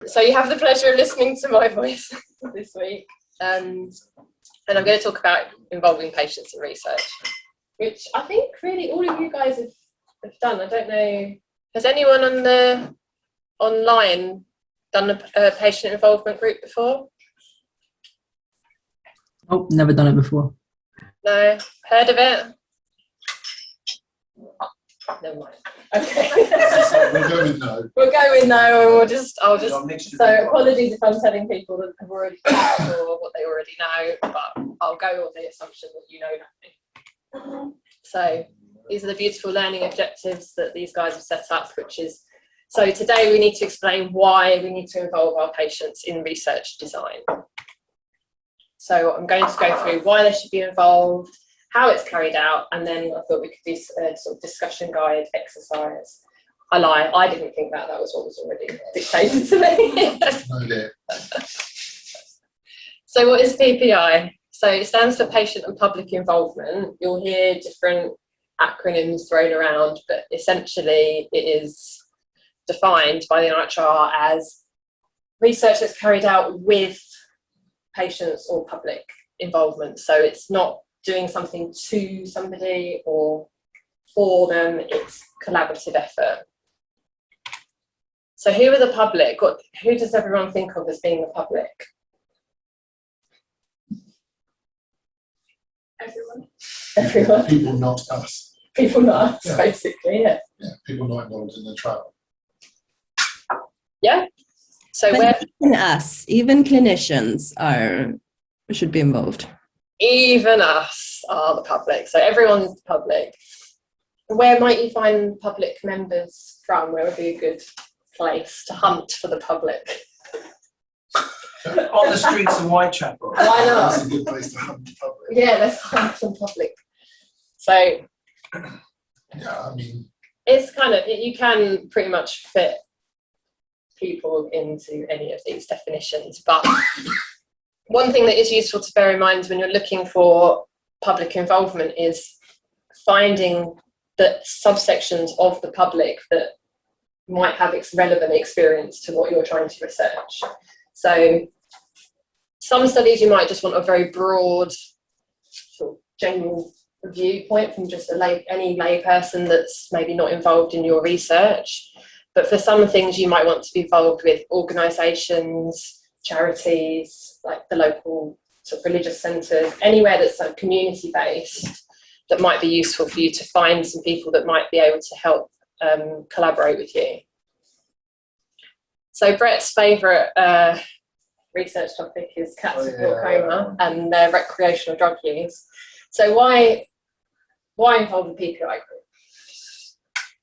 So you have the pleasure of listening to my voice this week, and I'm going to talk about involving patients in research, which I think really all of you guys have done. I don't know, has anyone on the online done a patient involvement group before? Oh, never done it before. No, heard of it? Never mind. Okay. We'll go with no. We'll go with no, and I'll just. So apologies if I'm telling people that have already done or what they already know, but I'll go on the assumption that you know nothing. So these are the beautiful learning objectives that these guys have set up, which is, so today we need to explain why we need to involve our patients in research design. So I'm going to go through why they should be involved, how it's carried out, and then I thought we could do a sort of discussion guide exercise. I lie, I didn't think that was what was already dictated to me. No dear. So what is PPI? So it stands for Patient and Public Involvement. You'll hear different acronyms thrown around, but essentially it is defined by the NIHR as research that's carried out with patients or public involvement. So it's not doing something to somebody or for them, it's collaborative effort. So who are the public? Who does everyone think of as being the public? Everyone. People not us. People not us, Yeah. Basically, yeah. Yeah, people not involved in the trial. Yeah. So But where even us, even clinicians should be involved. even us are the public. So everyone's the public. Where might you find public members from? Where would be a good place to hunt for the public? On the streets of Whitechapel. Why not? That's a good place to hunt the public. Yeah, let's hunt for the public. So Yeah, I mean, it's kind of, you can pretty much fit people into any of these definitions, but one thing that is useful to bear in mind when you're looking for public involvement is finding the subsections of the public that might have relevant experience to what you're trying to research. So some studies you might just want a very broad sort of general viewpoint from just any lay person that's maybe not involved in your research. But for some things you might want to be involved with organisations, charities, like the local sort of religious centres, anywhere that's like community based, that might be useful for you to find some people that might be able to help collaborate with you. So Brett's favourite research topic is cats with glaucoma and their recreational drug use. So why involve the PPI group?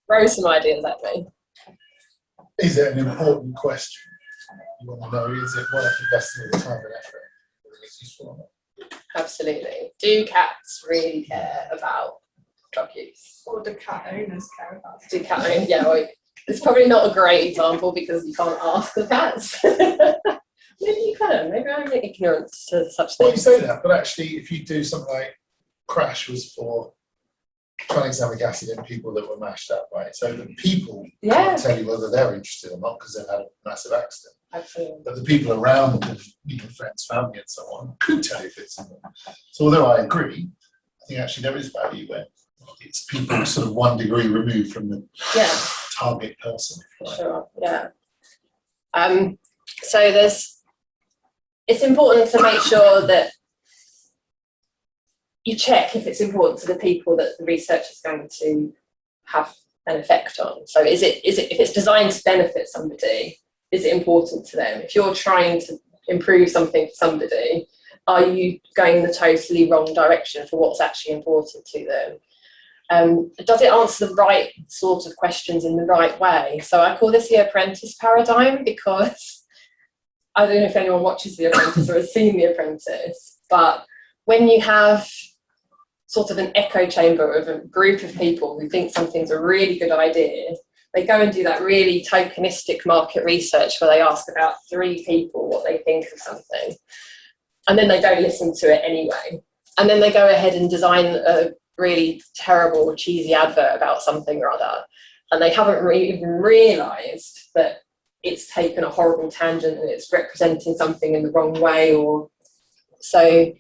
Throw some ideas at me. is it an important question? You want to know, is it worth investing the time and effort? Whether it's useful or not? Absolutely. Do cats really care about drug use? Or do cat owners care about it? Do cat owners? Yeah, well, it's probably not a great example because you can't ask the cats. Maybe you can. Maybe I'm ignorant to such Well, you things. say that, but actually, if you do something like Crash was for tranexamic acid in people that were mashed up, right? So the people Yeah. can't tell you whether they're interested or not because they've had a massive accident. Absolutely. But the people around them, friends, family, and so on, could tell you if it's in them. So although I agree, I think actually there is value where it's people sort of 1 degree removed from the Yeah. target person, if you like. Sure, yeah. So it's important to make sure that you check if it's important to the people that the research is going to have an effect on. So is it if it's designed to benefit somebody, is it important to them? If you're trying to improve something for somebody, are you going in the totally wrong direction for what's actually important to them? Does it answer the right sort of questions in the right way? So I call this the apprentice paradigm because I don't know if anyone watches The Apprentice or has seen The Apprentice, but when you have sort of an echo chamber of a group of people who think something's a really good idea, they go and do that really tokenistic market research where they ask about 3 people what they think of something, and then they don't listen to it anyway. And then they go ahead and design a really terrible, cheesy advert about something or other, and they haven't even realised that it's taken a horrible tangent and it's representing something in the wrong way, or so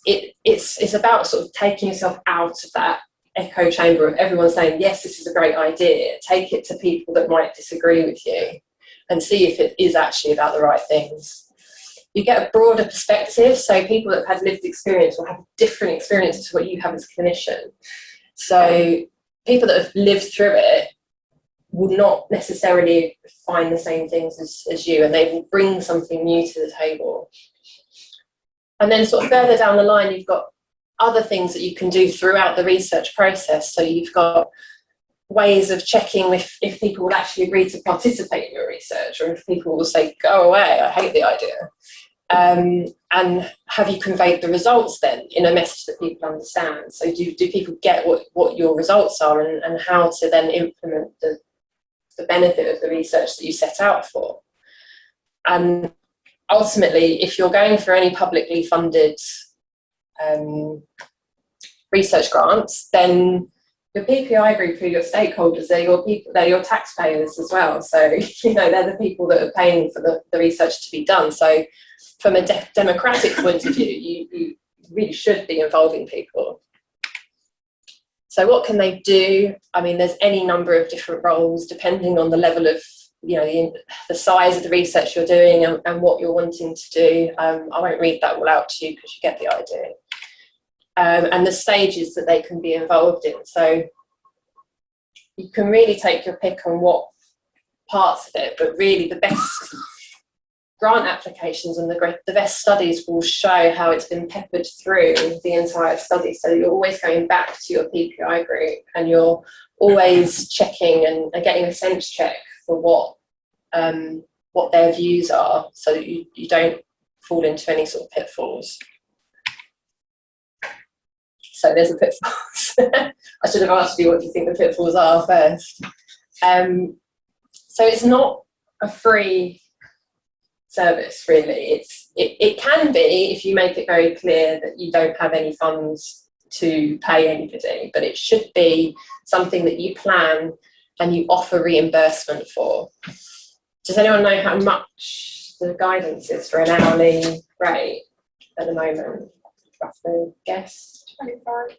it's about sort of taking yourself out of that echo chamber of everyone saying, yes, this is a great idea. Take it to people that might disagree with you and see if it is actually about the right things. You get a broader perspective, so people that have had lived experience will have different experiences to what you have as a clinician. So people that have lived through it will not necessarily find the same things as you, and they will bring something new to the table. And then sort of further down the line, you've got other things that you can do throughout the research process. So you've got ways of checking if people will actually agree to participate in your research, or if people will say, go away, I hate the idea. And have you conveyed the results then in a message that people understand? So do people get what your results are, and how to then implement the benefit of the research that you set out for? And ultimately, if you're going for any publicly funded research grants, then your PPI group, who are your stakeholders, they're your people, they're your taxpayers as well. So, they're the people that are paying for the research to be done. So from a democratic point of view, you really should be involving people. So what can they do? I mean, there's any number of different roles depending on the level of, the size of the research you're doing and what you're wanting to do. I won't read that all out to you because you get the idea. And the stages that they can be involved in. So you can really take your pick on what parts of it, but really the best grant applications and the best studies will show how it's been peppered through the entire study. So you're always going back to your PPI group, and you're always checking and getting a sense check for what their views are, so that you don't fall into any sort of pitfalls. So there's the pitfalls. I should have asked you what you think the pitfalls are first. So it's not a free service, really. It can be if you make it very clear that you don't have any funds to pay anybody, but it should be something that you plan and you offer reimbursement for. Does anyone know how much the guidance is for an hourly rate at the moment? Roughly guess. £25.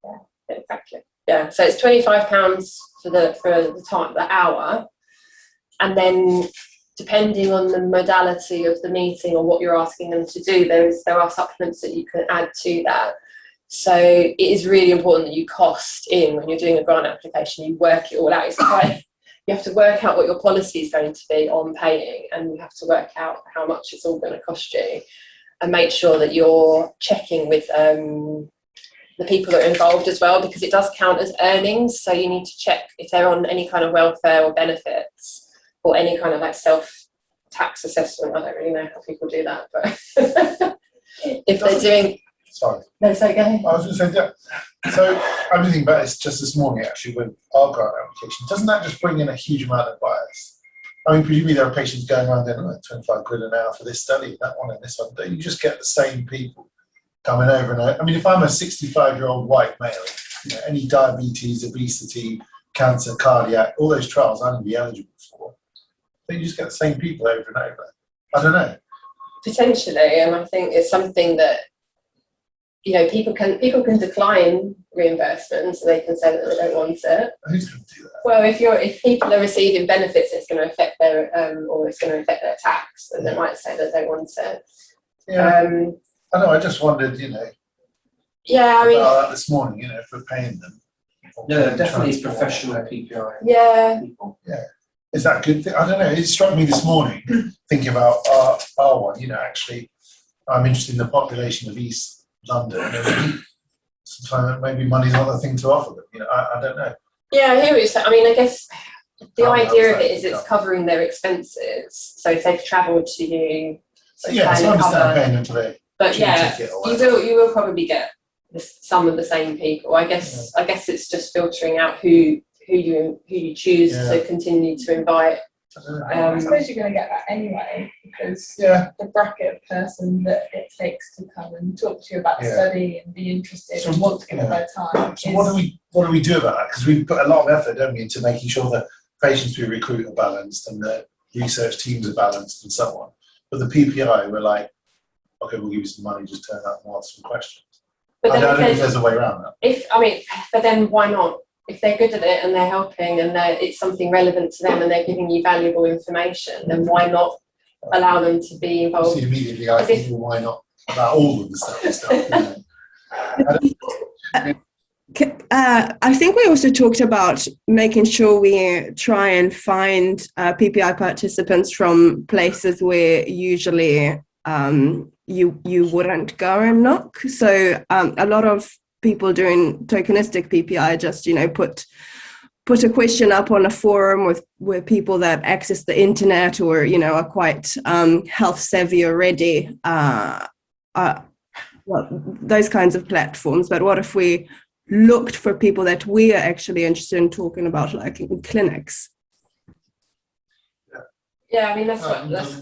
Yeah, exactly. Yeah, so it's £25 for the hour, and then depending on the modality of the meeting or what you're asking them to do, there are supplements that you can add to that. So it is really important that you cost in when you're doing a grant application. You work it all out. You have to work out what your policy is going to be on paying, and you have to work out how much it's all going to cost you, and make sure that you're checking with the people that are involved as well, because it does count as earnings. So you need to check if they're on any kind of welfare or benefits, or any kind of like self-tax assessment. I don't really know how people do that, but if they're doing... Sorry. No, so go ahead. I was going to say, yeah. So I'm thinking about this just this morning, actually, with our grant application. Doesn't that just bring in a huge amount of bias? I mean, presumably there are patients going around going, oh, 25 quid an hour for this study, that one and this one. Don't you just get the same people coming over and over? I mean, if I'm a 65-year-old white male, any diabetes, obesity, cancer, cardiac, all those trials I'm going to be eligible for, don't you just get the same people over and over? I don't know. Potentially, and I think it's something that people can decline reimbursement, so they can say that they don't want it. Who's going to do that? Well, if people are receiving benefits, it's going to affect their or it's going to affect their tax, and they might say that they want it. Yeah. I know. I just wondered, Yeah, I mean, about that this morning. If we're paying them. No, definitely it's professional PPI. Yeah. People. Yeah. Is that a good thing? I don't know. It struck me this morning thinking about our one. Actually, I'm interested in the population of East London. Sometimes maybe money's not the thing to offer them. I don't know. Yeah, I hear what you're saying. I mean, I guess the How idea of that it is it's covering their expenses. So if they've travelled to you, Yeah, so I understand paying them for their but yeah, ticket or whatever. you will probably get some of the same people. I guess it's just filtering out who you choose to continue to invite. I suppose you're going to get that anyway, because the bracket of person that it takes to come and talk to you about the study and be interested and want to give it their time. So what do we do about that? Because we put a lot of effort, don't we, into making sure that patients we recruit are balanced and that research teams are balanced and so on. But the PPI were like, okay, we'll give you some money, just turn up and ask some questions. But I then don't think there's a way around that. but then why not? If they're good at it and they're helping and it's something relevant to them and they're giving you valuable information, then why not allow them to be involved? See, immediately I think, well, why not about all of the stuff? I think we also talked about making sure we try and find PPI participants from places where usually you wouldn't go and knock. So a lot of people doing tokenistic PPI just, put a question up on a forum with people that access the internet or, are quite health savvy already, those kinds of platforms. But what if we looked for people that we are actually interested in talking about, like in clinics? Yeah,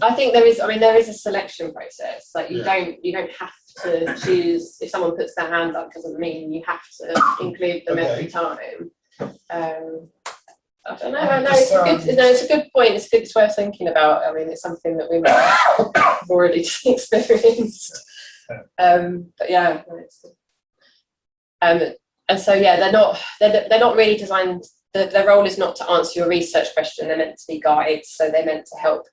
I think there is a selection process. Like you don't have to choose. If someone puts their hand up, doesn't mean you have to include them every time. I don't know. It's a good point. It's worth thinking about. I mean, it's something that we might have already experienced. But yeah, and so yeah, they're not really designed. Their role is not to answer your research question. They're meant to be guides, so they're meant to help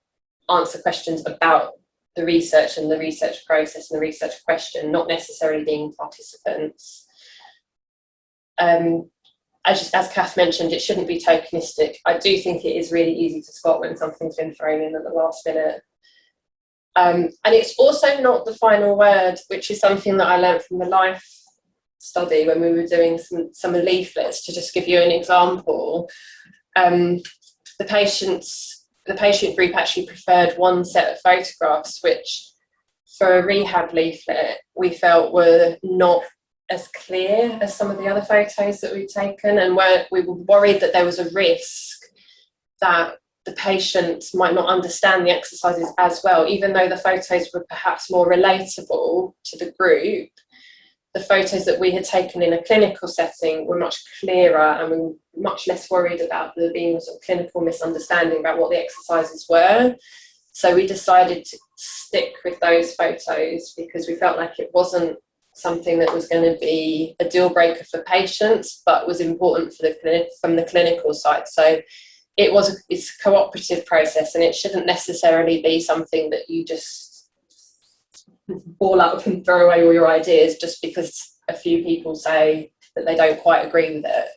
answer questions about the research and the research process and the research question, not necessarily being participants. As Kath mentioned, it shouldn't be tokenistic. I do think it is really easy to spot when something's been thrown in at the last minute. And it's also not the final word, which is something that I learned from the life study when we were doing some leaflets. To just give you an example, the patient group actually preferred one set of photographs, which for a rehab leaflet we felt were not as clear as some of the other photos that we'd taken, and we were worried that there was a risk that the patient might not understand the exercises as well, even though the photos were perhaps more relatable to the group. The photos that we had taken in a clinical setting were much clearer, and we were much less worried about there being a sort of clinical misunderstanding about what the exercises were. So we decided to stick with those photos because we felt like it wasn't something that was going to be a deal breaker for patients, but was important for from the clinical side. So it's a cooperative process, and it shouldn't necessarily be something that you just ball up and throw away all your ideas just because a few people say that they don't quite agree with it.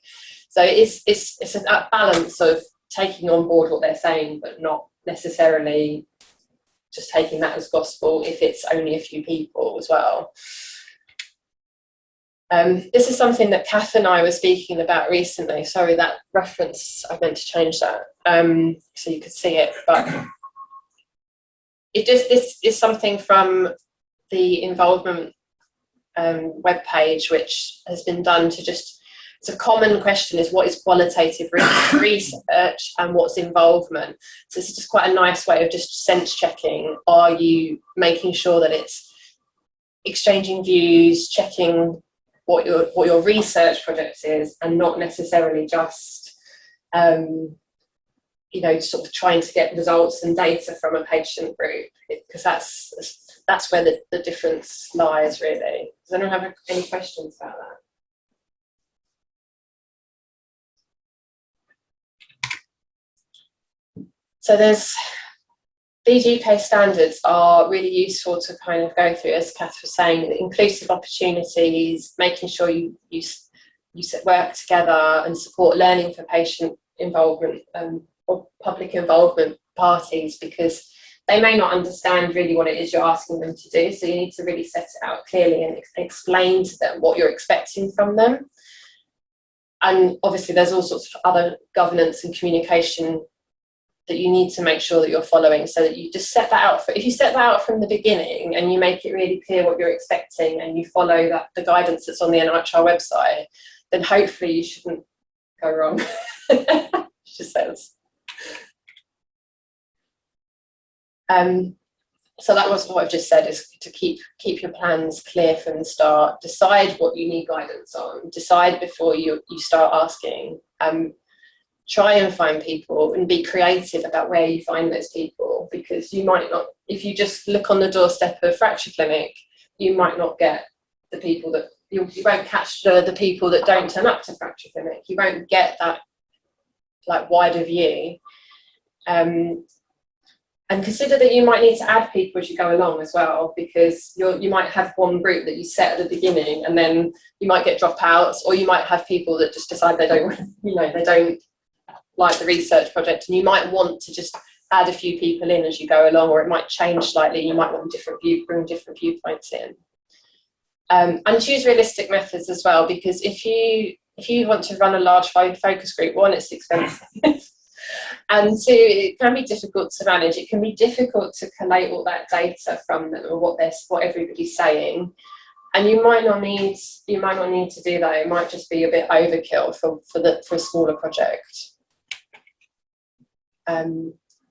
So it's a balance of taking on board what they're saying, but not necessarily just taking that as gospel if it's only a few people as well. This is something that Kath and I were speaking about recently. Sorry, that reference, I meant to change that so you could see it. But this is something from the involvement webpage, which has been done to it's a common question is what is qualitative research and what's involvement. So this is just quite a nice way of just sense checking. Are you making sure that it's exchanging views, checking what your research project is, and not necessarily just sort of trying to get results and data from a patient group, because that's where the difference lies, really. Does anyone have any questions about that? So these UK standards are really useful to kind of go through, as Kath was saying, inclusive opportunities, making sure you work together and support learning for patient involvement or public involvement parties, because they may not understand really what it is you're asking them to do. So you need to really set it out clearly and explain to them what you're expecting from them. And obviously there's all sorts of other governance and communication that you need to make sure that you're following, so that you just set that out. If you set that out from the beginning and you make it really clear what you're expecting and you follow the guidance that's on the NIHR website, then hopefully you shouldn't go wrong. Just says. So that was what I've just said, is to keep your plans clear from the start. Decide what you need guidance on. Decide before you start asking. try and find people and be creative about where you find those people, because you might not, if you just look on the doorstep of a fracture clinic, you might not get the people that, you won't catch the people that don't turn up to fracture clinic. You won't get that like wider view. And consider that you might need to add people as you go along as well, because you might have one group that you set at the beginning, and then you might get dropouts, or you might have people that just decide they don't, they don't like the research project, and you might want to just add a few people in as you go along, or it might change slightly. You might want bring different viewpoints in, and choose realistic methods as well, because if you want to run a large focus group, one, it's expensive. And two, it can be difficult to manage. It can be difficult to collate all that data from them, or what everybody's saying, and you might not need to do that. It might just be a bit overkill for a smaller project.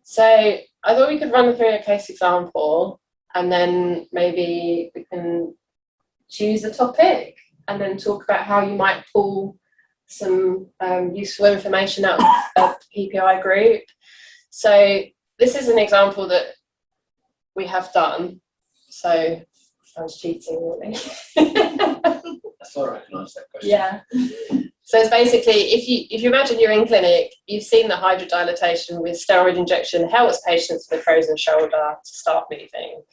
So I thought we could run through a case example, and then maybe we can choose a topic, and then talk about how you might pull some useful information out of a PPI group. So this is an example that we have done. So I was cheating, really. I thought I recognised that question. Yeah. So it's basically, if you imagine you're in clinic, you've seen that hydrodilatation with steroid injection helps patients with a frozen shoulder to start moving.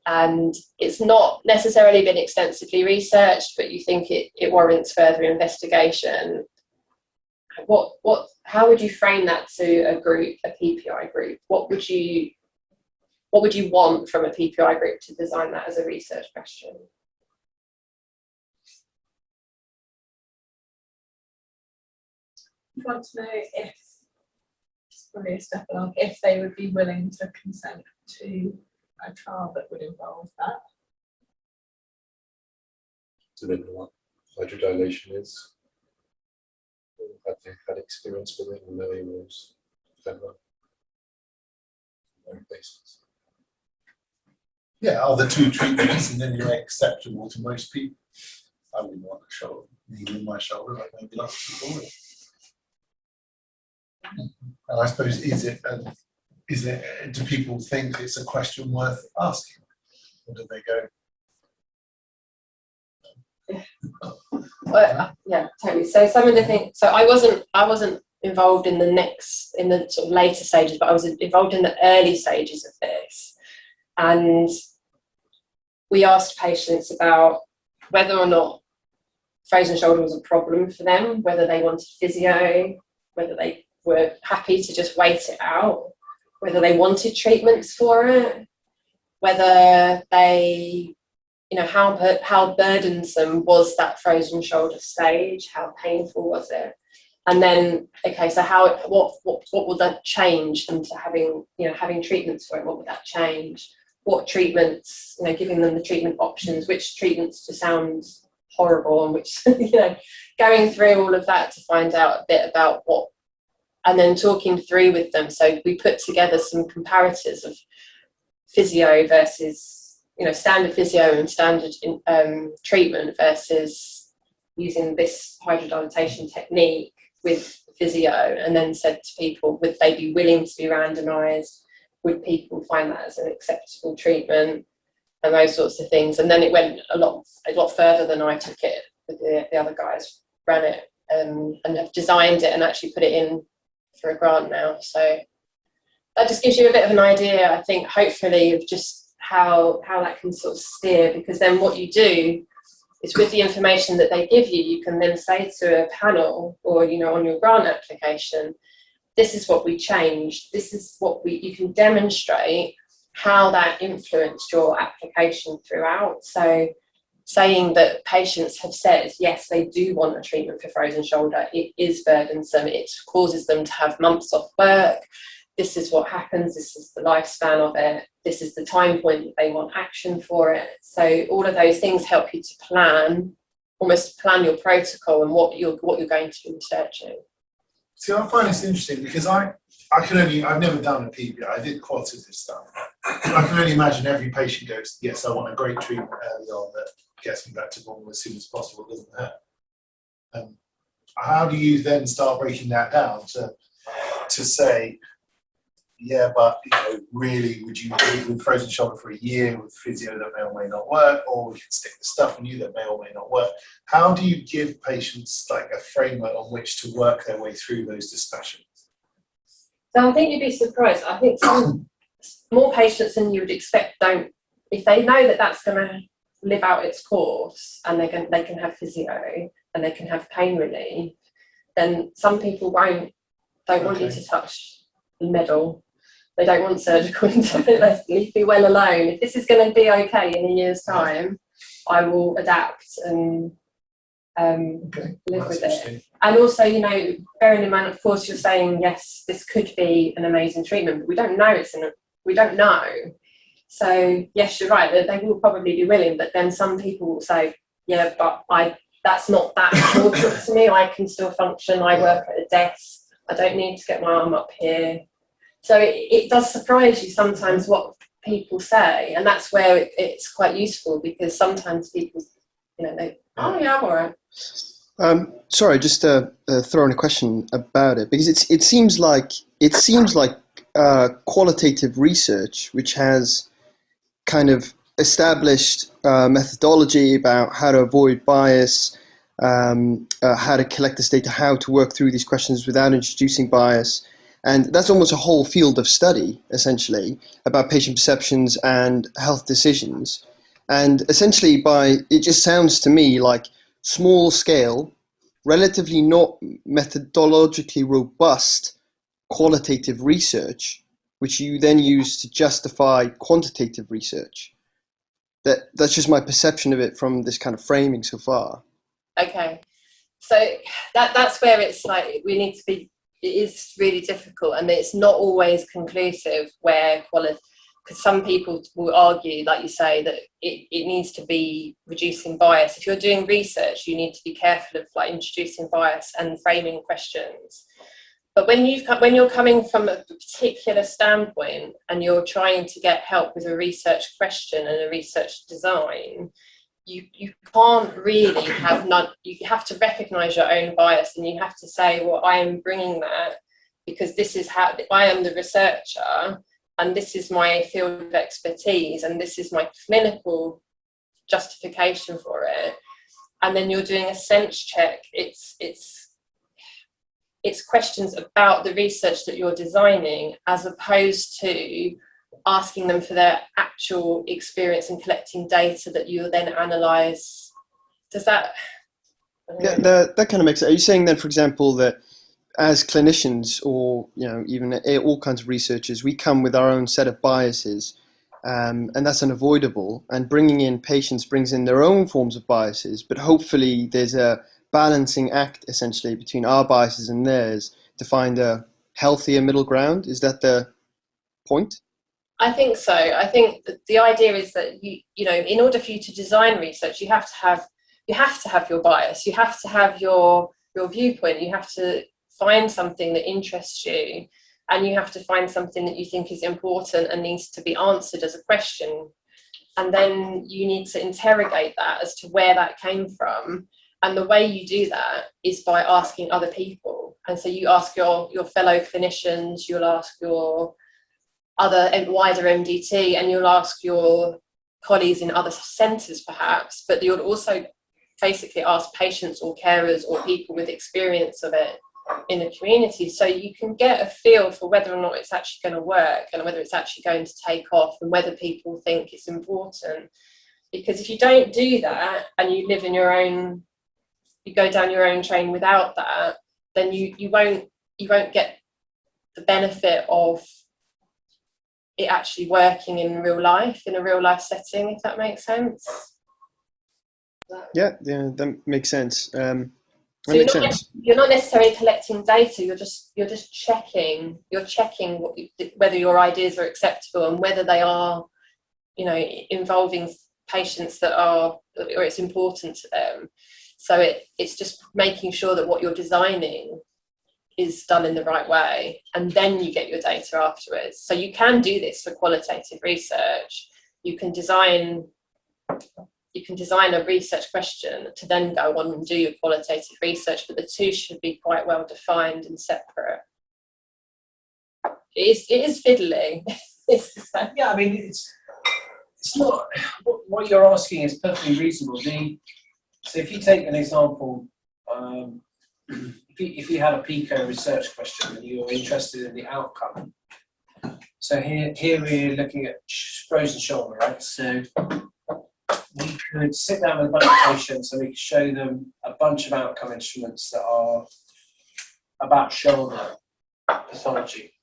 And it's not necessarily been extensively researched, but you think it warrants further investigation. How would you frame that to a group, a PPI group? What would you want from a PPI group to design that as a research question? I want to know if, it's probably a step along, if they would be willing to consent to a trial that would involve that. Depending on what hydrodilation is. Have they had experience with it and know it was clever? Yeah, are the two treatments in any way acceptable to most people? I wouldn't want a shoulder, needle in my shoulder, like maybe lots of people. And I suppose, do people think it's a question worth asking? Or do they go? Well, yeah, totally. So some of the things. So I wasn't involved in the sort of later stages, but I was involved in the early stages of this, and we asked patients about whether or not frozen shoulder was a problem for them, whether they wanted physio, whether they were happy to just wait it out, whether they wanted treatments for it, whether they, how burdensome was that frozen shoulder stage, how painful was it, and then okay, so what would that change into having treatments for it? What would that change? What treatments, giving them the treatment options, which treatments just sound horrible, and which going through all of that to find out a bit about what, and then talking through with them. So we put together some comparators of physio versus, standard physio and standard treatment versus using this hydrodilatation technique with physio, and then said to people, would they be willing to be randomised? Would people find that as an acceptable treatment? And those sorts of things. And then it went a lot further than I took it. The other guys ran it and have designed it and actually put it in for a grant now. So that just gives you a bit of an idea, I think, hopefully, of just how that can sort of steer, because then what you do is, with the information that they give you, you can then say to a panel or, on your grant application, this is what we changed, this is what you can demonstrate how that influenced your application throughout. So saying that patients have said, yes, they do want a treatment for frozen shoulder, it is burdensome, it causes them to have months off work, this is what happens, this is the lifespan of it, this is the time point that they want action for it. So all of those things help you to almost plan your protocol and what you're going to be researching. See, I find this interesting because I've never done a PPI, I did qualitative stuff. I can only imagine every patient goes, yes, I want a great treatment early on that gets me back to normal as soon as possible, doesn't hurt. how do you then start breaking that down to say, yeah, but really, would you leave with frozen shoulder for a year with physio that may or may not work, or we can stick the stuff in you that may or may not work? How do you give patients like a framework on which to work their way through those discussions? So I think you'd be surprised. I think some more patients than you would expect don't, if they know that that's going to live out its course and they can have physio and they can have pain relief, then some people don't want you to touch the middle. They don't want surgical intervention. Leave me well alone. If this is going to be okay in a year's time, I will adapt and live with it. And also, bearing in mind, of course, you're saying, yes, this could be an amazing treatment, but we don't know we don't know. So yes, you're right, that they will probably be willing, but then some people will say, yeah, but that's not that important to me. I can still function. I work at a desk. I don't need to get my arm up here. So it does surprise you sometimes what people say, and that's where it's quite useful, because sometimes people, they, oh yeah, I'm all right. Sorry, just throw in a question about it, because it seems like qualitative research, which has kind of established methodology about how to avoid bias, how to collect this data, how to work through these questions without introducing bias. And that's almost a whole field of study, essentially, about patient perceptions and health decisions. And essentially, it just sounds to me like small scale, relatively not methodologically robust qualitative research, which you then use to justify quantitative research. That's just my perception of it from this kind of framing so far. Okay, so that's where it's like we need to be. It is really difficult, and it's not always conclusive where quality, because some people will argue, like you say, that it needs to be reducing bias. If you're doing research, you need to be careful of like introducing bias and framing questions. But when you're coming from a particular standpoint and you're trying to get help with a research question and a research design, you can't really you have to recognize your own bias, and you have to say, well, I am bringing that because this is how I am the researcher, and this is my field of expertise, and this is my clinical justification for it. And then you're doing a sense check. It's questions about the research that you're designing, as opposed to asking them for their actual experience and collecting data that you then analyse. Does that? Yeah, that kind of makes sense. Are you saying then, for example, that as clinicians, or even all kinds of researchers, we come with our own set of biases, and that's unavoidable, and bringing in patients brings in their own forms of biases, but hopefully there's a balancing act essentially between our biases and theirs to find a healthier middle ground? Is that the point? I think so. I think that the idea is that you in order for you to design research, you have to have your bias, you have to have your viewpoint, you have to find something that interests you, and you have to find something that you think is important and needs to be answered as a question. And then you need to interrogate that as to where that came from. And the way you do that is by asking other people. And so you ask your fellow clinicians, you'll ask your other wider MDT, and you'll ask your colleagues in other centres perhaps, but you'll also basically ask patients or carers or people with experience of it in the community, so you can get a feel for whether or not it's actually going to work and whether it's actually going to take off and whether people think it's important. Because if you don't do that and you live in your own, you go down your own train without that, then you won't get the benefit of it actually working in a real life setting, if that makes sense. Yeah, that makes sense. So you're not necessarily collecting data. You're just checking. You're checking whether your ideas are acceptable and whether they are, involving patients that are, or it's important to them. So it's just making sure that what you're designing is done in the right way, and then you get your data afterwards. So you can do this for qualitative research. You can design you can design a research question to then go on and do your qualitative research, but the two should be quite well defined and separate. It is fiddly. Yeah, I mean, it's not, what you're asking is perfectly reasonable. So if you take an example, if you had a PICO research question and you're interested in the outcome, so here we're looking at frozen shoulder, right? So we could sit down with a bunch of patients and we could show them a bunch of outcome instruments that are about shoulder pathology.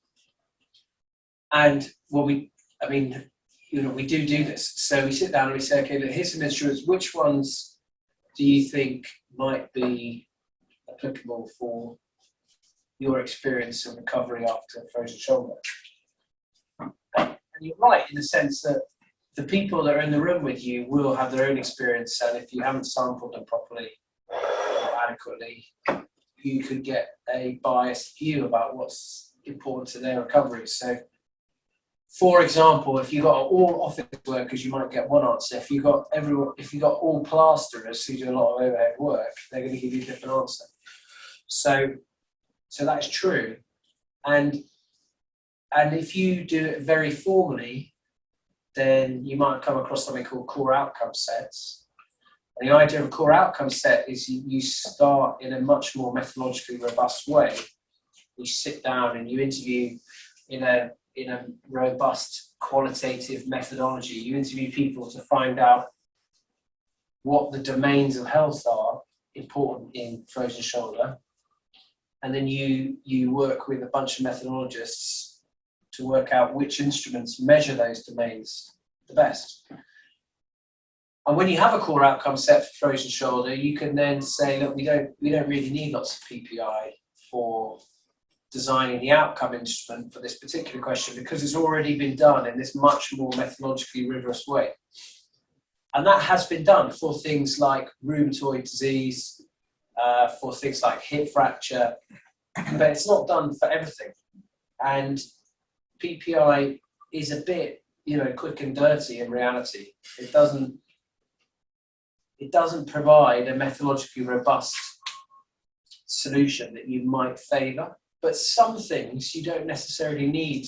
And we do this. So we sit down and we say, okay, look, here's some instruments. Which ones do you think might be applicable for your experience of recovery after frozen shoulder? And you're right in the sense that the people that are in the room with you will have their own experience, and if you haven't sampled them properly or adequately, you could get a biased view about what's important to their recovery. So, for example, if you got all office workers, you might get one answer. If you got all plasterers who do a lot of overhead work, they're going to give you a different answer. So that's true, and if you do it very formally, then you might come across something called core outcome sets. And the idea of a core outcome set is you start in a much more methodologically robust way. You sit down and you interview in a robust qualitative methodology. You interview people to find out what the domains of health are important in frozen shoulder. And then you work with a bunch of methodologists to work out which instruments measure those domains the best. And when you have a core outcome set for frozen shoulder, you can then say, look, we don't really need lots of PPI for designing the outcome instrument for this particular question, because it's already been done in this much more methodologically rigorous way. And that has been done for things like rheumatoid disease, for things like hip fracture, but it's not done for everything. And PPI is a bit, quick and dirty in reality. It doesn't provide a methodologically robust solution that you might favour. But some things you don't necessarily need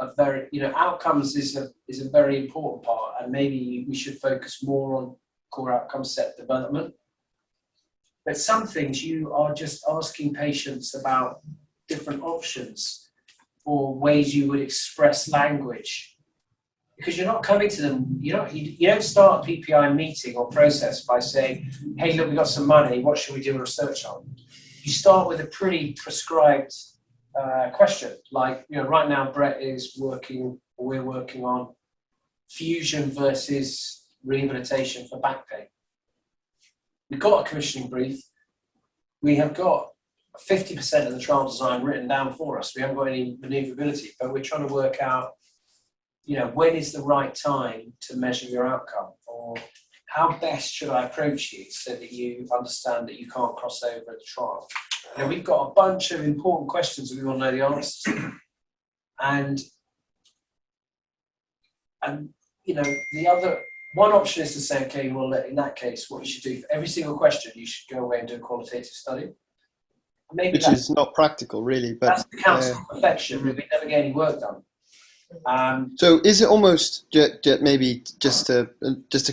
outcomes is a very important part, and maybe we should focus more on core outcome set development. But some things you are just asking patients about different options or ways you would express language, because you're not coming to them. You don't start a PPI meeting or process by saying, "Hey, look, we got some money. What should we do research on?" You start with a pretty prescribed question, like right now we're working on fusion versus rehabilitation for back pain. We've got a commissioning brief. We have got 50% of the trial design written down for us. We haven't got any maneuverability, but we're trying to work out, when is the right time to measure your outcome, or how best should I approach you so that you understand that you can't cross over at the trial. We've got a bunch of important questions that we want to know the answers to, and the other one option is to say, okay, well, in that case, what you should do for every single question, you should go away and do a qualitative study. Maybe which is not practical, really. But that's the counsel of perfection. We never get any work done. So is it almost maybe just to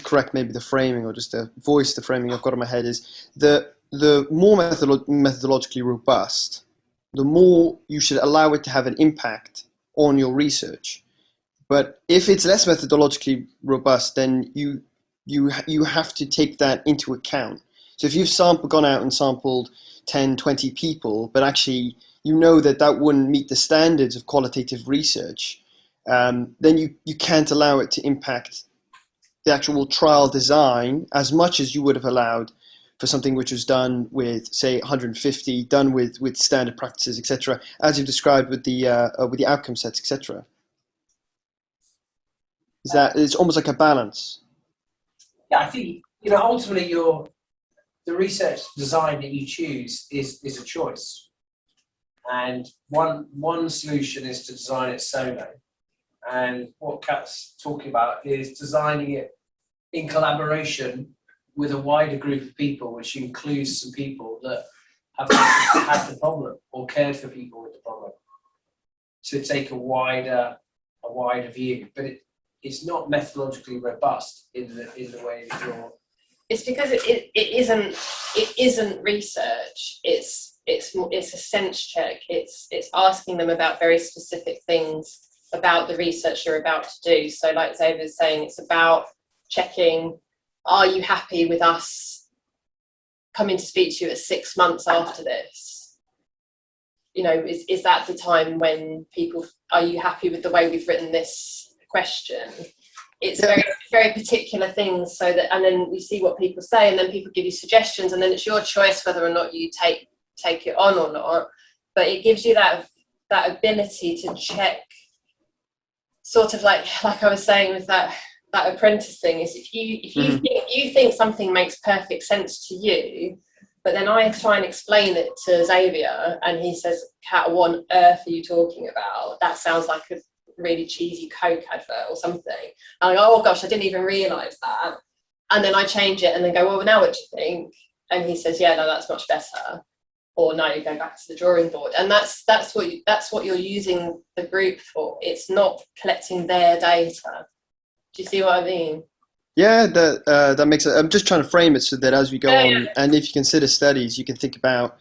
correct maybe the framing, or just to voice the framing I've got in my head, is the more methodologically robust, the more you should allow it to have an impact on your research. But if it's less methodologically robust, then you have to take that into account. So if you've gone out and sampled 10, 20 people, but actually that wouldn't meet the standards of qualitative research, then you can't allow it to impact the actual trial design as much as you would have allowed for something which was done with, say, 150, done with standard practices, etc., as you described with the outcome sets, etc. Is that it's almost like a balance? Yeah, I think ultimately the research design that you choose is a choice, and one solution is to design it solo, and what Kat's talking about is designing it in collaboration with a wider group of people, which includes some people that have had the problem or cared for people with the problem, to take a wider view. But it's not methodologically robust in the way that you're. It's because it isn't research. It's a sense check. It's asking them about very specific things about the research you're about to do. So like Xavier was saying, it's about checking, are you happy with us coming to speak to you at 6 months after this? You know, is that the time when people, are you happy with the way we've written this question? It's very, very particular things, so that, and then we see what people say, and then people give you suggestions, and then it's your choice whether or not you take it on or not. But it gives you that ability to check, sort of like I was saying with that apprentice thing, is if you think something makes perfect sense to you, but then I try and explain it to Xavier, and he says, "Kat, what on earth are you talking about? That sounds like a really cheesy Coke advert or something." And I go, "Oh gosh, I didn't even realise that." And then I change it and then go, "Well, now what do you think?" And he says, "Yeah, no, that's much better." Or no, you go back to the drawing board. And that's what you're using the group for. It's not collecting their data. Do you see what I mean? Yeah, that makes it. I'm just trying to frame it so that as we go on, and if you consider studies, you can think about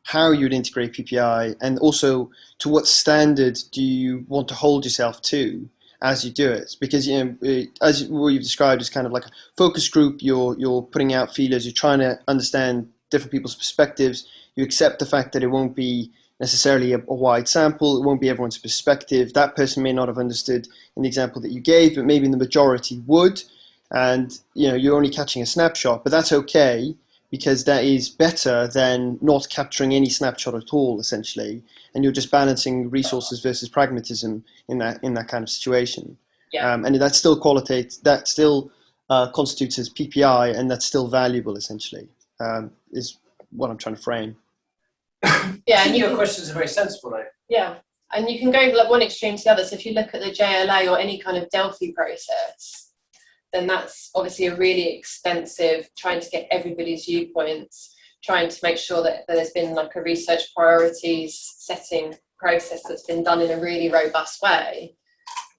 how you would integrate PPI, and also to what standard do you want to hold yourself to as you do it. Because, you know, as what you've described as kind of like a focus group, you're putting out feelers, you're trying to understand different people's perspectives. You accept the fact that it won't be necessarily a wide sample, it won't be everyone's perspective. That person may not have understood in the example that you gave, but maybe in the majority would. And, you know, you're only catching a snapshot, but that's okay, because that is better than not capturing any snapshot at all, essentially. And you're just balancing resources versus pragmatism in that kind of situation. Yeah. And that still constitutes as PPI, and that's still valuable, essentially, is what I'm trying to frame. Yeah, and your questions are very sensible, though. Yeah, and you can go like one extreme to the other. So if you look at the JLA or any kind of Delphi process, then that's obviously a really extensive, trying to get everybody's viewpoints, trying to make sure that there's been like a research priorities setting process that's been done in a really robust way,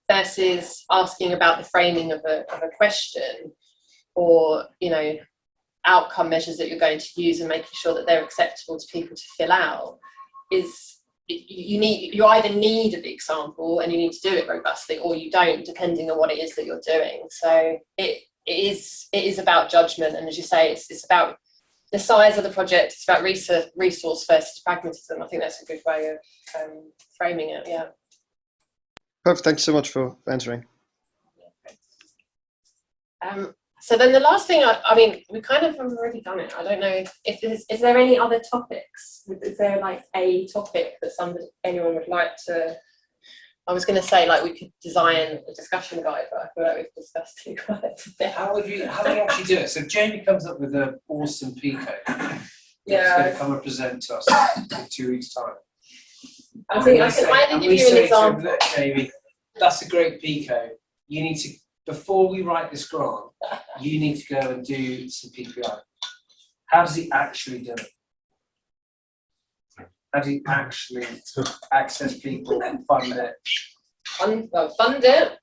versus asking about the framing of a question, or, you know, outcome measures that you're going to use and making sure that they're acceptable to people to fill out. You either need a big sample and you need to do it robustly, or you don't, depending on what it is that you're doing. So it is about judgment, and as you say, it's about the size of the project. It's about resource versus pragmatism. I think that's a good way of framing it. Yeah. Perfect. Thank you so much for answering. So then the last thing, I mean, we kind of have already done it. I don't know if is there any other topics? Is there like a topic that anyone would like to? I was going to say like we could design a discussion guide, but I feel like we've discussed too much. How do you actually do it? So Jamie comes up with an awesome Pico. Yeah. He's going to come and present to us in 2 weeks' time. I think I can either give you an example. Look, Jamie, that's a great Pico. You need to, before we write this grant, you need to go and do some PPI. How does he actually do it? How do you actually access people and fund it? Fund it.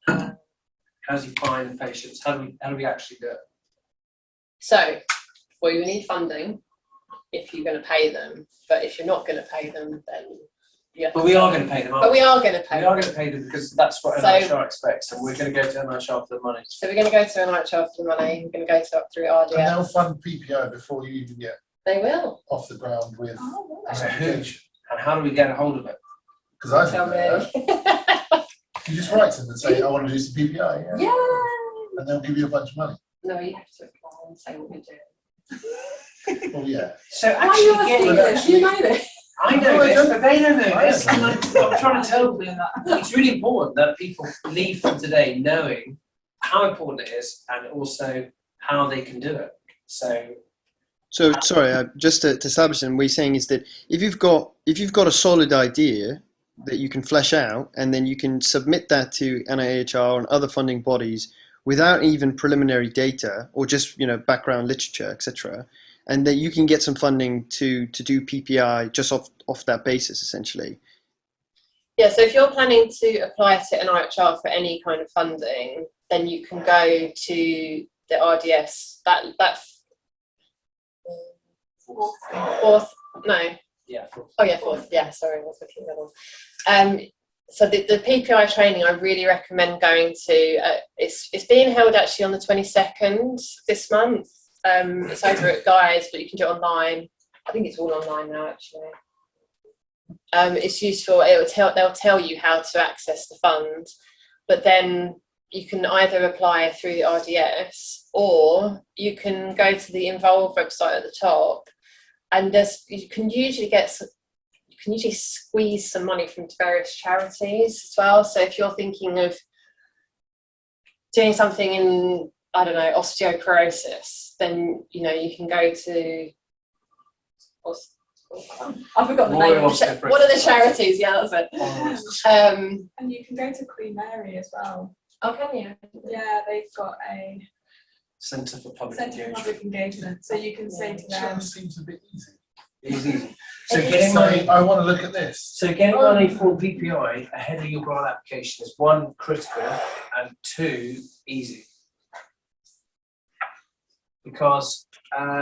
How does he find patients? How do we actually do it? So, well, you need funding if you're going to pay them, but if you're not going to pay them, then but we are going to pay them. But we are going to pay them. We are going to pay them because that's what NIHR expects, and we're going to go to NIHR for the money. So we're going to go to NIHR for the money. We're going to go to through RDS. And they'll fund PPI before you even get They will off the ground with application. And how do we get a hold of it? Because I tell think me. you just write to them and say, I want to do some PPI, yeah. Yay! And they'll give you a bunch of money. No, you have to apply and say what you're doing. Well, yeah. So Why are you actually asking getting this? You know this. I know No, I this, don't. but they don't know I this. don't. And I'm trying to tell them that it's really important that people leave from today knowing how important it is and also how they can do it. So sorry, just to establish, and what you're saying is that if you've got a solid idea that you can flesh out, and then you can submit that to NIHR and other funding bodies without even preliminary data or just background literature, etc., and that you can get some funding to do PPI just off that basis, essentially. Yeah, so if you're planning to apply to an IHR for any kind of funding, then you can go to the RDS. That's fourth. No. Yeah. Fourth. Oh yeah, fourth. Yeah, sorry, I was looking at that one. So the PPI training, I really recommend going to. It's being held actually on the 22nd this month. It's over at Guy's, but you can do it online. I think it's all online now, actually. It's useful. They'll tell you how to access the fund, but then you can either apply through the RDS or you can go to the Involve website at the top, and you can usually squeeze some money from various charities as well. So if you're thinking of doing something in, I don't know, osteoporosis, then you can go to. I forgot the name. What are the charities? Yeah, that's it. And you can go to Queen Mary as well. Oh, can you? Yeah, they've got a Centre for Public Centre for Engagement. Public Engagement. So you can say to them. It seems a bit easy. It is easy. So It is. getting money. I want to look at this. So getting money for PPI ahead of your grant application is 1, critical, and 2, easy. Because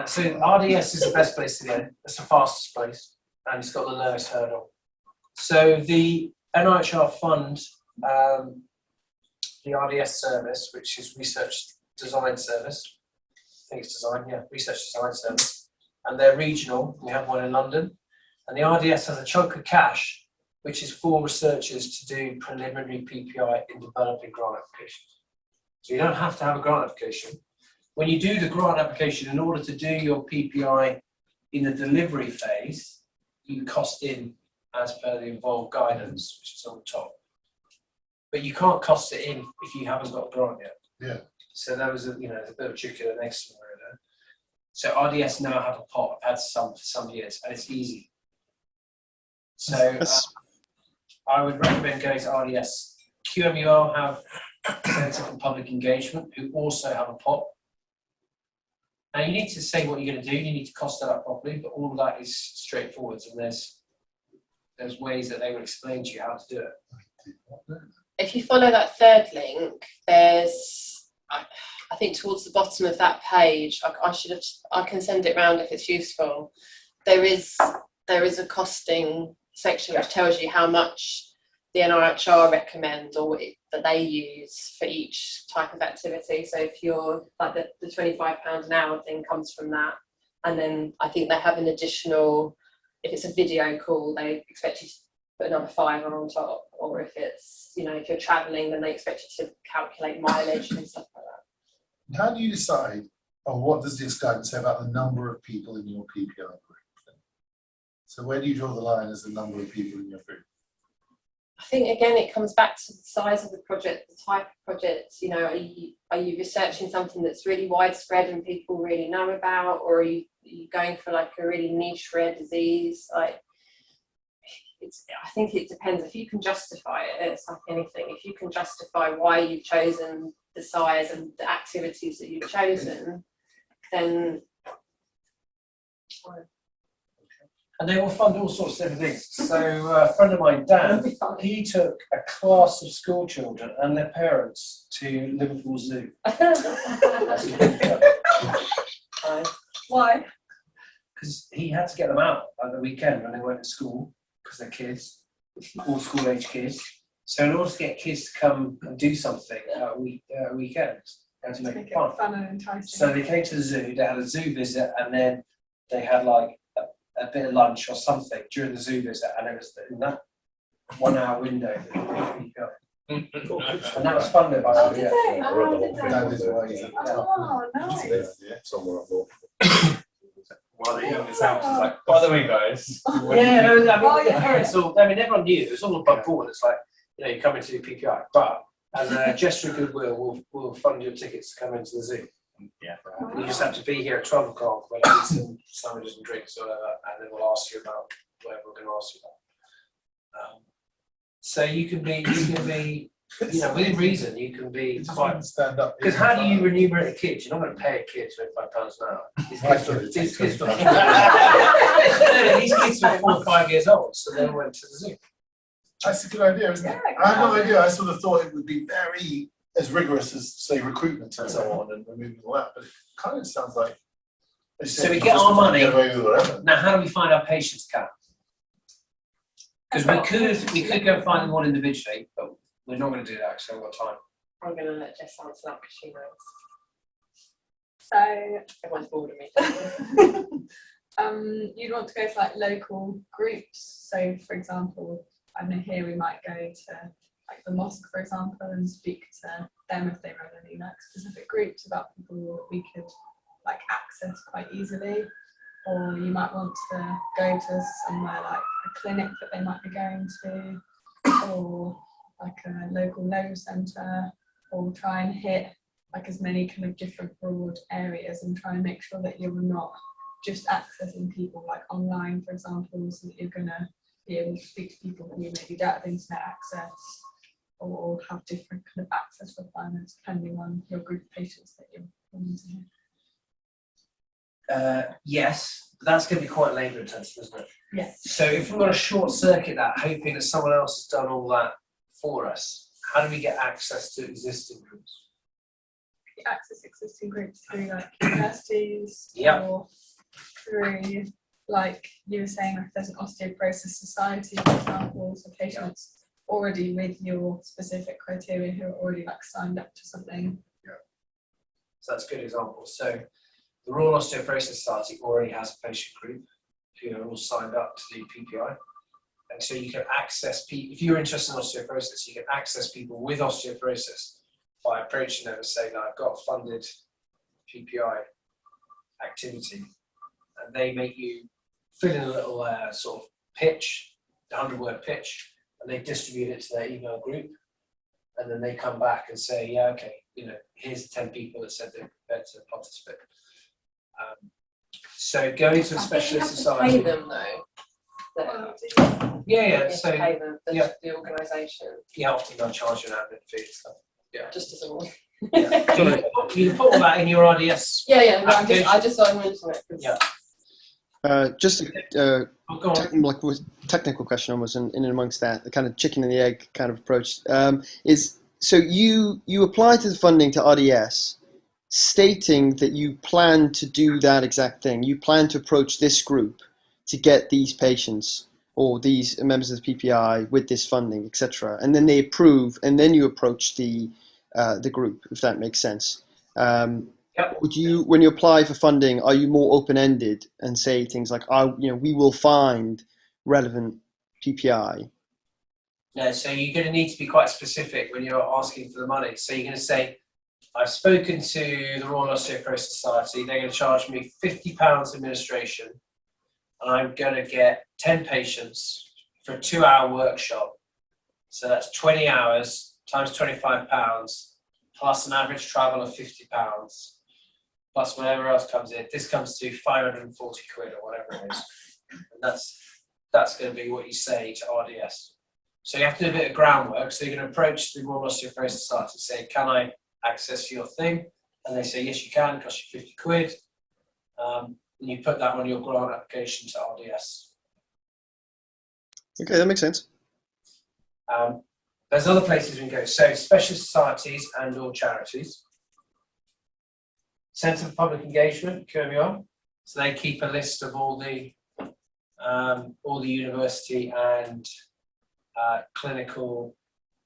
so RDS is the best place to go. It's the fastest place, and it's got the lowest hurdle. So the NIHR fund the RDS service, which is Research Design Service. I think it's design, yeah, Research Design Service. And they're regional. We have one in London. And the RDS has a chunk of cash, which is for researchers to do preliminary PPI in developing grant applications. So you don't have to have a grant application. When you do the grant application, in order to do your PPI in the delivery phase, you cost in as per the involved guidance, which is on the top. But you can't cost it in if you haven't got a grant yet. Yeah. So that was a bit of a chicken and egg scenario there. So RDS now have a pot, had some for some years, and it's easy. So I would recommend going to RDS. QMUL have Centre for Public Engagement, who also have a pot. And you need to say what you're going to do. You need to cost that up properly, but all of that is straightforward, and there's ways that they will explain to you how to do it. If you follow that third link, there's, I think towards the bottom of that page, I can send it round if it's useful. There is a costing section which tells you how much the NIHR recommend or that they use for each type of activity. So if you're like the £25 an hour thing comes from that, and then I think they have an additional, if it's a video call, they expect you to put another £5 on top, or if it's, if you're travelling, then they expect you to calculate mileage and stuff like that. How do you decide, or what does this guidance say about the number of people in your PPI group? So where do you draw the line as the number of people in your group? I think again it comes back to the size of the project, the type of project. Are you researching something that's really widespread and people really know about, or are you going for like a really niche rare disease? I think it depends. If you can justify it, it's like anything. If you can justify why you've chosen the size and the activities that you've chosen, then. And they will fund all sorts of different things. So a friend of mine, Dan, he took a class of school children and their parents to Liverpool Zoo. Why? Because he had to get them out at the weekend when they weren't at school, because they're kids, all school age kids. So in order to get kids to come and do something at a weekend, they had to make it fun. And enticing. So they came to the zoo, they had a zoo visit, and then they had like a bit of lunch or something during the zoo visit, and it was in that 1 hour window that you got. And that was funded by Oh, did they? Oh, did they? That is why he's at the top. Oh, nice. Somewhere up north. Well, the youngest house is like, by the way, guys. Yeah, no, the yeah. parents all, everyone knew, it was all above board. It's like, you come into the PPI, but as a gesture of goodwill, we'll fund your tickets to come into the zoo. Yeah. You just have to be here at 12 o'clock when I eat some sandwiches and drinks or whatever, and then we'll ask you about whatever we're going to ask you about. So you can be You know, within reason, you can be It just quite. wouldn't stand up. Because how do you remunerate a kid? You're not going to pay a kid £25 an hour. These My kids were, kid would these take kids were, 25. no, these kids were 4 or 5 years old, so they went to the zoo. That's a good idea, isn't it? Yeah, I had no idea. I sort of thought it would be very as rigorous as, say, recruitment and so on, and removing all that. But it kind of sounds like. as you So say, we you get just our money. Get away with whatever. Now, how do we find our patients' cap? Because we could go and find them all individually, but we're not going to do that because we haven't got time. I'm going to let Jess answer that because she knows. So Everyone's bored of me. you'd want to go to like local groups. So for example, I know here we might go to like the mosque, for example, and speak to them if they run any like specific groups about people that we could like access quite easily. Or you might want to go to somewhere like a clinic that they might be going to, or like a local nose centre, or try and hit like as many kind of different broad areas and try and make sure that you're not just accessing people like online, for example, so that you're going to be able to speak to people who maybe don't have internet access or have different kind of access requirements depending on your group of patients that you're wanting to hit. Yes, but that's going to be quite labour intensive, isn't it? Yes. So if we want to short circuit that, hoping that someone else has done all that for us, how do we get access to existing groups? You access existing groups through like universities Yeah. or through like you were saying, like there's an osteoporosis society, for example, so patients already with your specific criteria who are already like signed up to something. So that's a good example. So the Royal Osteoporosis Society already has a patient group who are all signed up to the PPI. And so you can access people, if you're interested in osteoporosis, you can access people with osteoporosis by approaching them and saying, I've got a funded PPI activity. And they make you fill in a little sort of pitch, a 100-word pitch, and they distribute it to their email group. And then they come back and say, yeah, okay, you know, here's 10 people that said they're prepared to participate. So going to a specialist society. Pay them though. Yeah. You So pay them, yeah. the organisation. yeah, often they'll charge you an admin fee and stuff. Just as a rule. Yeah. You can put all that in your RDS. Yeah. No, I just thought I mentioned it. Yeah. Just a Go on. technical question almost in and amongst that, the kind of chicken and the egg kind of approach, is so you apply to the funding to RDS stating that you plan to do that exact thing. You plan to approach this group to get these patients or these members of the PPI with this funding, etc. And then they approve, and then you approach the group, if that makes sense. Would you, when you apply for funding, are you more open-ended and say things like, we will find relevant PPI? No, so you're going to need to be quite specific when you're asking for the money. So you're going to say, I've spoken to the Royal Osteoporosis Society, they're going to charge me £50 administration, and I'm going to get 10 patients for a 2-hour workshop. So that's 20 hours times £25, plus an average travel of £50, plus whatever else comes in. This comes to 540 quid or whatever it is. And that's going to be what you say to RDS. So you have to do a bit of groundwork. So you're going to approach the Royal Osteoporosis Society and say, can I access your thing? And they say, yes, you can, it costs you 50 quid. And you put that on your grant application to RDS. Okay, that makes sense. There's other places we can go. So specialist societies and or charities. Centre for Public Engagement, QMUR. So they keep a list of all the university and clinical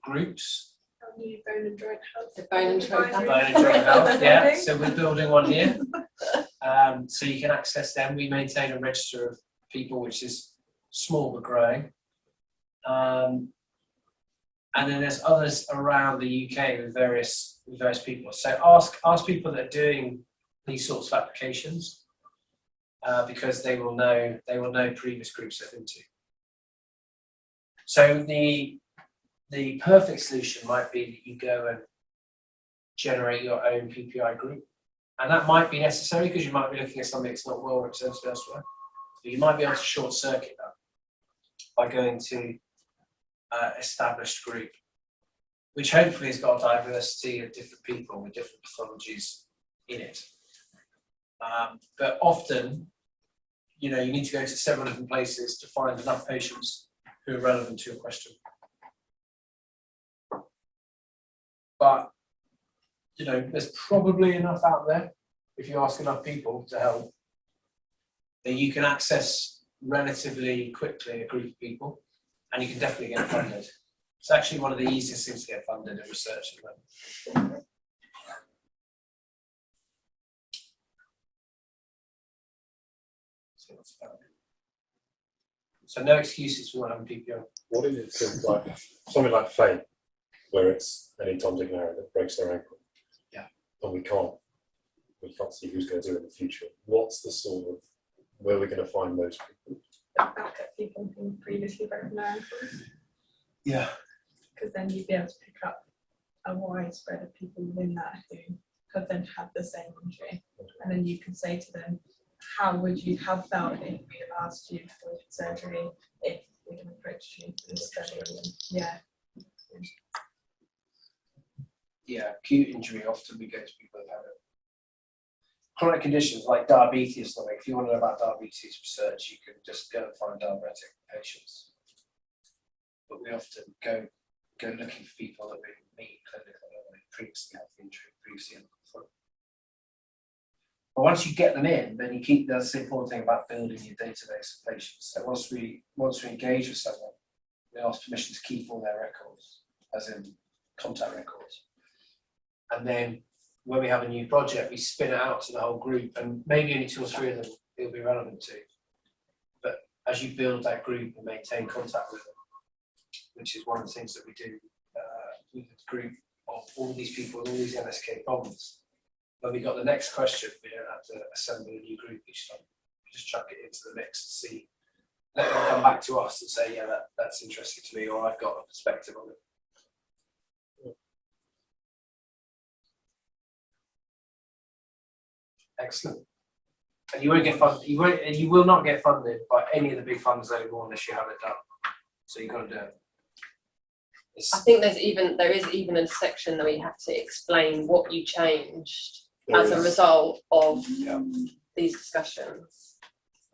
groups. Bone and joint health. The bone and joint health. Bone and joint health, yeah. So we're building one here. So you can access them. We maintain a register of people, which is small but growing. And then there's others around the UK with various people. So ask people that are doing these sorts of applications because they will know previous groups they've been to. So the perfect solution might be that you go and generate your own PPI group, and that might be necessary because you might be looking at something that's not well represented elsewhere. But you might be able to short circuit that by going to established group. which hopefully has got a diversity of different people with different pathologies in it. But often, you know, you need to go to several different places to find enough patients who are relevant to your question. But, you know, there's probably enough out there, if you ask enough people to help, that you can access relatively quickly a group of people, and you can definitely get funded. It's actually one of the easiest things to get funded in research at the moment. So no excuses for not having PPO. What if it's like something like fame, where it's any Tom, Dick and Harry that breaks their ankle? Yeah. And we can't see who's going to do it in the future. What's the sort of, where we're going to find those people? Backup people who previously broken their ankles, Yeah. because then you'd be able to pick up a wide spread of people within that who could then have the same injury, and then you can say to them, how would you have felt if we'd have asked you for surgery, if we'd have approached you for this study? And yeah. Yeah, acute injury, often we go to people that have it. Chronic conditions like diabetes, like if you want to know about diabetes research, you can just go and find diabetic patients. But we often go looking for people that we meet clinically, previously had the injury, previously had the foot. But once you get them in, then you keep, that's the important thing about building your database of patients. So once we engage with someone, we ask permission to keep all their records, as in contact records. And then when we have a new project, we spin it out to the whole group, and maybe only 2 or 3 of them it'll be relevant to. But as you build that group and maintain contact with them, which is one of the things that we do with the group of all these people with all these MSK problems, when we got the next question, we don't have to assemble a new group each time. We just chuck it into the mix to see, let them come back to us and say, yeah, that's interesting to me, or I've got a perspective on it. Excellent. And you won't get funded. You will not get funded by any of the big funds anymore unless you have it done. So you've got to do it. I think there is even a section that we have to explain what you changed as a result of these discussions.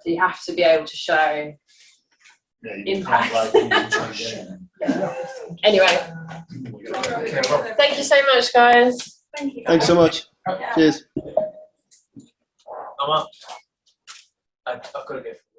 So you have to be able to show impact. Anyway, thank you so much, guys. Thank you. Thanks so much. Cheers. I'm up. I've got to go.